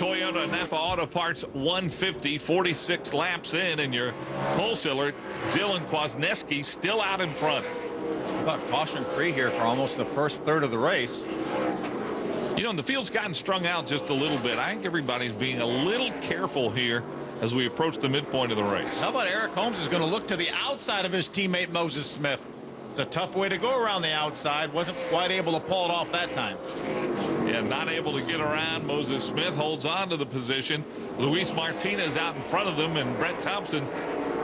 Toyota Napa Auto Parts 150, 46 laps in, and your wholesaler, Dylan Kwasniewski, still out in front. About caution free here for almost the first third of the race. You know, and the field's gotten strung out just a little bit. I think everybody's being a little careful here as we approach the midpoint of the race. How about Eric Holmes is going to look to the outside of his teammate Moses Smith. It's a tough way to go around the outside. Wasn't quite able to pull it off that time. Yeah, not able to get around. Moses Smith holds on to the position. Luis Martinez out in front of them, and Brett Thompson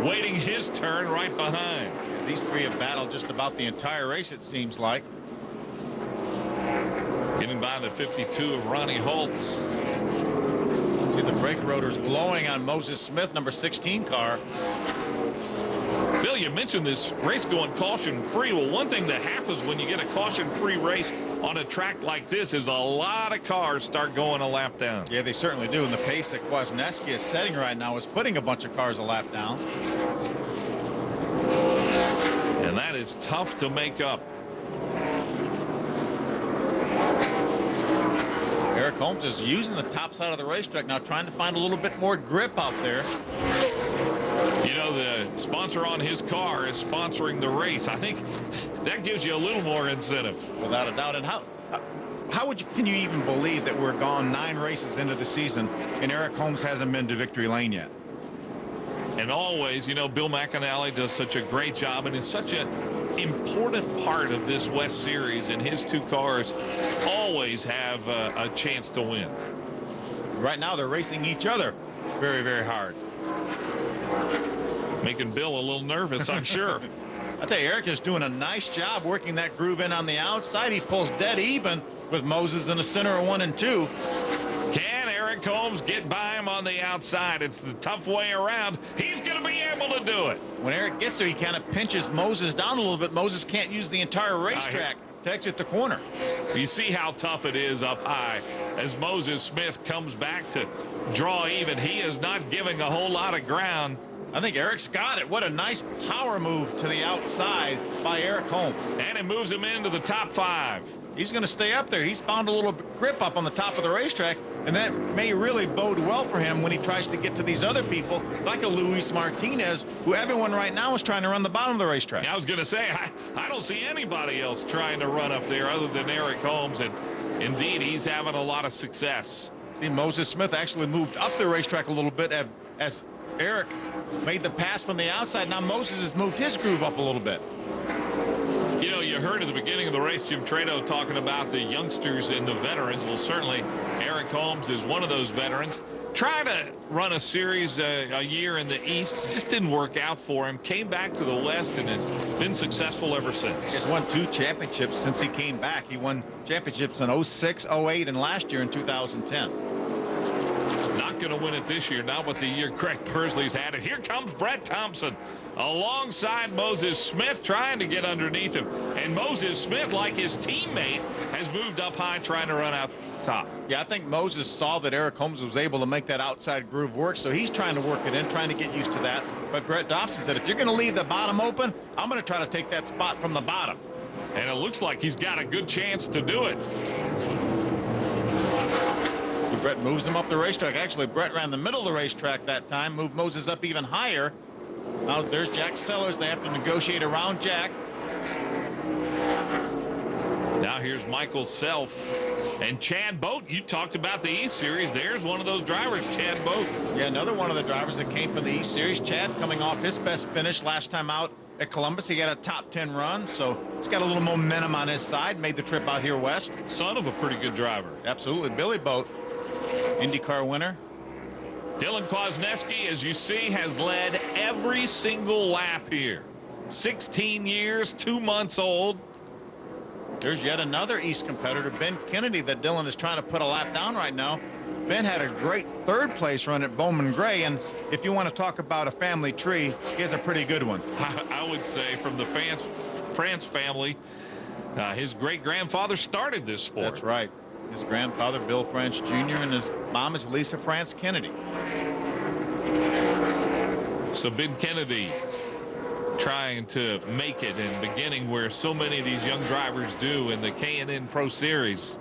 waiting his turn right behind. Yeah, these three have battled just about the entire race, it seems like. Getting by the 52 of Ronnie Holtz. See the brake rotors glowing on Moses Smith, number 16 car. Phil, you mentioned this race going caution-free. Well, one thing that happens when you get a caution-free race on a track like this is a lot of cars start going a lap down. Yeah, they certainly do. And the pace that Kwasniewski is setting right now is putting a bunch of cars a lap down. And that is tough to make up. Eric Holmes is using the top side of the racetrack now, trying to find a little bit more grip out there. You know, the sponsor on his car is sponsoring the race. I think that gives you a little more incentive. Without a doubt. And can you even believe that we're gone 9 races into the season and Eric Holmes hasn't been to victory lane yet? And always, you know, Bill McAnally does such a great job and is such an important part of this West Series, and his 2 cars always have a chance to win. Right now they're racing each other very, very hard. Making Bill a little nervous, I'm sure. I tell you, Eric is doing a nice job working that groove in on the outside. He pulls dead even with Moses in the center of 1 and 2. Can Eric Holmes get by him on the outside? It's the tough way around. He's going to be able to do it. When Eric gets there, he kind of pinches Moses down a little bit. Moses can't use the entire racetrack to exit the corner. You see how tough it is up high as Moses Smith comes back to draw even. He is not giving a whole lot of ground. I think Eric's got it. What a nice power move to the outside by Eric Holmes. And it moves him into the top 5. He's going to stay up there. He's found a little grip up on the top of the racetrack, and that may really bode well for him when he tries to get to these other people, like a Luis Martinez, who everyone right now is trying to run the bottom of the racetrack. Yeah, I was going to say, I don't see anybody else trying to run up there other than Eric Holmes, and indeed, he's having a lot of success. See, Moses Smith actually moved up the racetrack a little bit as Eric made the pass from the outside. Now Moses has moved his groove up a little bit. You know, you heard at the beginning of the race Jim Trado talking about the youngsters and the veterans. Well, certainly Eric Holmes is one of those veterans. Tried to run a series a year in the East. Just didn't work out for him. Came back to the West and has been successful ever since. He's won 2 championships since he came back. He won championships in 06, 08, and last year in 2010. Not going to win it this year, not with the year Craig Persley's had it. Here comes Brett Thompson alongside Moses Smith trying to get underneath him. And Moses Smith, like his teammate, has moved up high trying to run out top. Yeah, I think Moses saw that Eric Holmes was able to make that outside groove work, so he's trying to work it in, trying to get used to that. But Brett Thompson said, if you're going to leave the bottom open, I'm going to try to take that spot from the bottom. And it looks like he's got a good chance to do it. Brett moves him up the racetrack. Actually, Brett ran the middle of the racetrack that time, moved Moses up even higher. Now there's Jack Sellers. They have to negotiate around Jack. Now here's Michael Self and Chad Boat. You talked about the East Series. There's one of those drivers, Chad Boat. Yeah, another one of the drivers that came from the East Series. Chad coming off his best finish last time out at Columbus. He got a top 10 run, so he's got a little momentum on his side. Made the trip out here west. Son of a pretty good driver. Absolutely. Billy Boat, IndyCar winner. Dylan Kwasniewski, as you see, has led every single lap here. 16 years, 2 months old. There's yet another East competitor, Ben Kennedy, that Dylan is trying to put a lap down right now. Ben had a great 3rd place run at Bowman Gray, and if you want to talk about a family tree, he has a pretty good one. I would say from the France family, his great-grandfather started this sport. That's right. His grandfather, Bill France Jr., and his mom is Lisa France Kennedy. So Ben Kennedy trying to make it and beginning where so many of these young drivers do in the K&N Pro Series.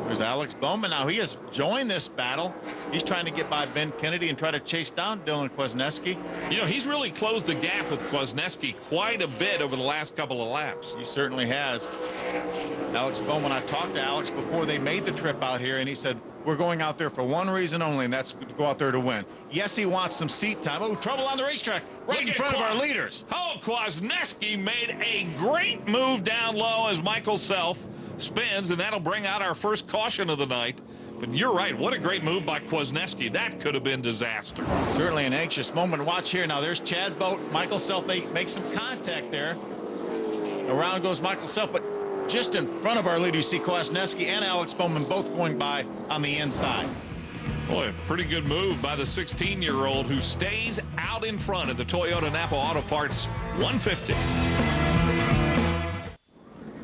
There's Alex Bowman. Now he has joined this battle. He's trying to get by Ben Kennedy and try to chase down Dylan Kwasniewski. You know, he's really closed the gap with Kwasniewski quite a bit over the last couple of laps. He certainly has. Alex Bowman, I talked to Alex before they made the trip out here, and he said, we're going out there for one reason only, and that's to go out there to win. Yes, he wants some seat time. Oh, trouble on the racetrack right in front of our leaders. Oh, Kwasniewski made a great move down low as Michael Self spins, and that'll bring out our first caution of the night. But you're right, what a great move by Kwasniewski. That could have been disaster. Certainly an anxious moment. Watch here. Now there's Chad Boat. Michael Self, they make some contact there. Around goes Michael Self, but just in front of our leader, you see Kwasniewski and Alex Bowman both going by on the inside. Boy, pretty good move by the 16-year-old who stays out in front of the Toyota Napa Auto Parts 150.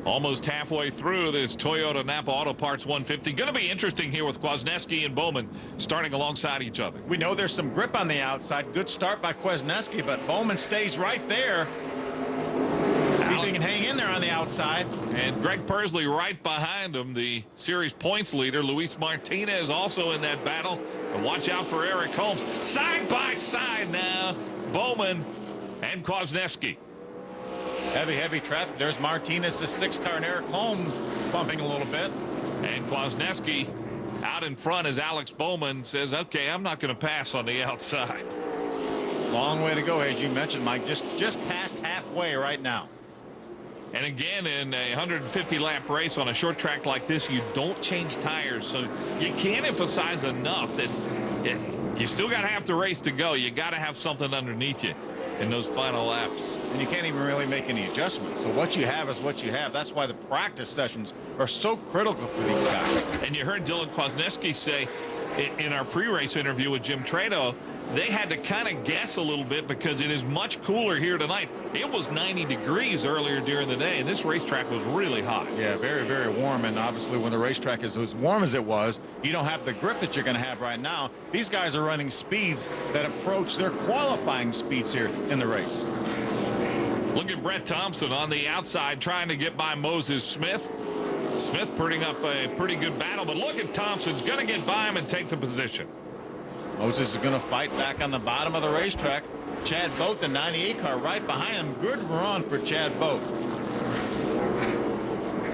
Almost halfway through this Toyota Napa Auto Parts 150. Going to be interesting here with Kwasniewski and Bowman starting alongside each other. We know there's some grip on the outside. Good start by Kwasniewski, but Bowman stays right there. See if he can hang in there on the outside. And Greg Pursley right behind him, the series points leader. Luis Martinez also in that battle. But watch out for Eric Holmes. Side by side now, Bowman and Kwasniewski. Heavy traffic. There's Martinez's 6 car, and Eric Holmes bumping a little bit. And Kwasniewski out in front as Alex Bowman says, okay, I'm not going to pass on the outside. Long way to go, as you mentioned, Mike. Just past halfway right now. And again, in a 150-lap race on a short track like this, you don't change tires. So you can't emphasize enough that you still got half the race to go. You got to have something underneath you in those final laps. And you can't even really make any adjustments. So what you have is what you have. That's why the practice sessions are so critical for these guys. And you heard Dylan Kwasniewski say in our pre-race interview with Jim Trado, they had to kind of guess a little bit because it is much cooler here tonight. It was 90 degrees earlier during the day, and this racetrack was really hot. Yeah, very warm. And obviously when the racetrack is as warm as it was, you don't have the grip that you're going to have right now. These guys are running speeds that approach their qualifying speeds here in the race. Look at Brett Thompson on the outside trying to get by Moses Smith. Smith putting up a pretty good battle, but look at Thompson's going to get by him and take the position. Moses is going to fight back on the bottom of the racetrack. Chad Boat, the 98 car, right behind him. Good run for Chad Boat.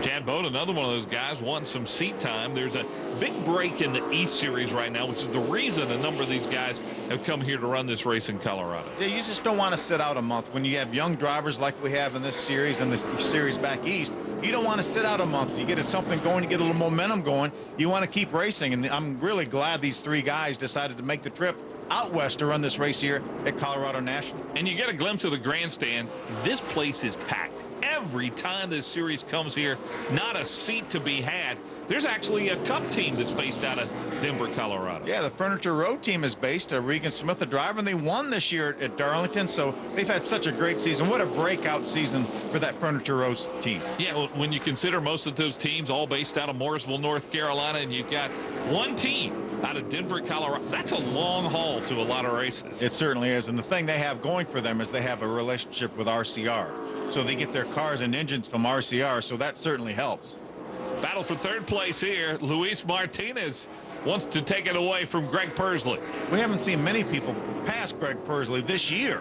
Chad Boat, another one of those guys, wanting some seat time. There's a big break in the East Series right now, which is the reason a number of these guys have come here to run this race in Colorado. Yeah, you just don't want to sit out a month. When you have young drivers like we have in this series and this series back east, you don't want to sit out a month. You get something going, you get a little momentum going. You want to keep racing, and I'm really glad these 3 guys decided to make the trip out west to run this race here at Colorado National. And you get a glimpse of the grandstand. This place is packed. Every time this series comes here, not a seat to be had. There's actually a Cup team that's based out of Denver, Colorado. Yeah, the Furniture Road team is based. Regan Smith, the driver, and they won this year at Darlington, so they've had such a great season. What a breakout season for that Furniture Road team. Yeah, well, when you consider most of those teams all based out of Mooresville, North Carolina, and you've got one team out of Denver, Colorado, that's a long haul to a lot of races. It certainly is, and the thing they have going for them is they have a relationship with RCR. So they get their cars and engines from RCR, so that certainly helps. Battle for third place here. Luis Martinez wants to take it away from Greg Pursley. We haven't seen many people pass Greg Pursley this year.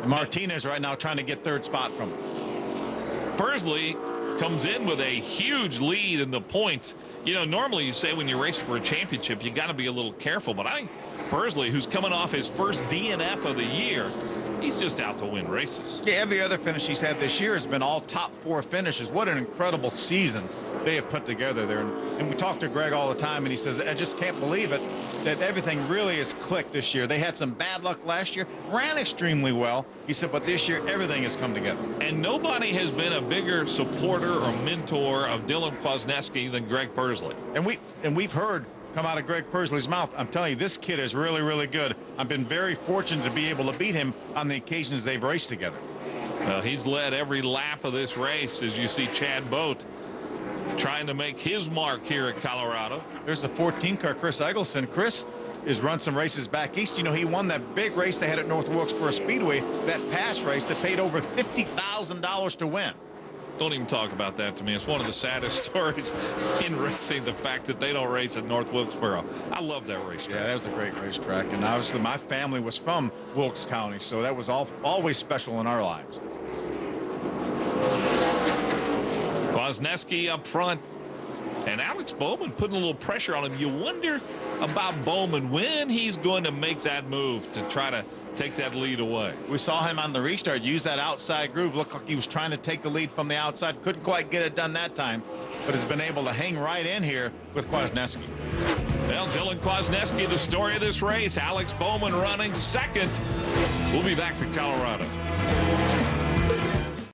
And Martinez right now trying to get third spot from him. Pursley comes in with a huge lead in the points. You know, normally you say when you're racing for a championship, you got to be a little careful. But I think Pursley, who's coming off his first DNF of the year, he's just out to win races. Yeah, every other finish he's had this year has been all top 4 finishes. What an incredible season they have put together there. And we talk to Greg all the time, and he says, I just can't believe it, that everything really has clicked this year. They had some bad luck last year, ran extremely well. He said, but this year, everything has come together. And nobody has been a bigger supporter or mentor of Dylan Kwasniewski than Greg Pursley. And we've heard come out of Greg Pursley's mouth, I'm telling you, this kid is really good. I've been very fortunate to be able to beat him on the occasions they've raced together. He's led every lap of this race, as you see Chad Boat trying to make his mark here at Colorado. There's the 14 car, Chris Eggleston. Chris has run some races back east. You know, he won that big race they had at North Wilkesboro Speedway, that pass race that paid over $50,000 to win. Don't even talk about that to me. It's one of the saddest stories in racing, the fact that they don't race at North Wilkesboro. I love that racetrack. Yeah, that was a great racetrack. And obviously my family was from Wilkes County, so that was always special in our lives. Kwasniewski up front. And Alex Bowman putting a little pressure on him. You wonder about Bowman, when he's going to make that move to try to take that lead away. We saw him on the restart use that outside groove. Looked like he was trying to take the lead from the outside. Couldn't quite get it done that time, but has been able to hang right in here with Kwasniewski. Well, Dylan Kwasniewski, the story of this race. Alex Bowman running second. We'll be back to Colorado.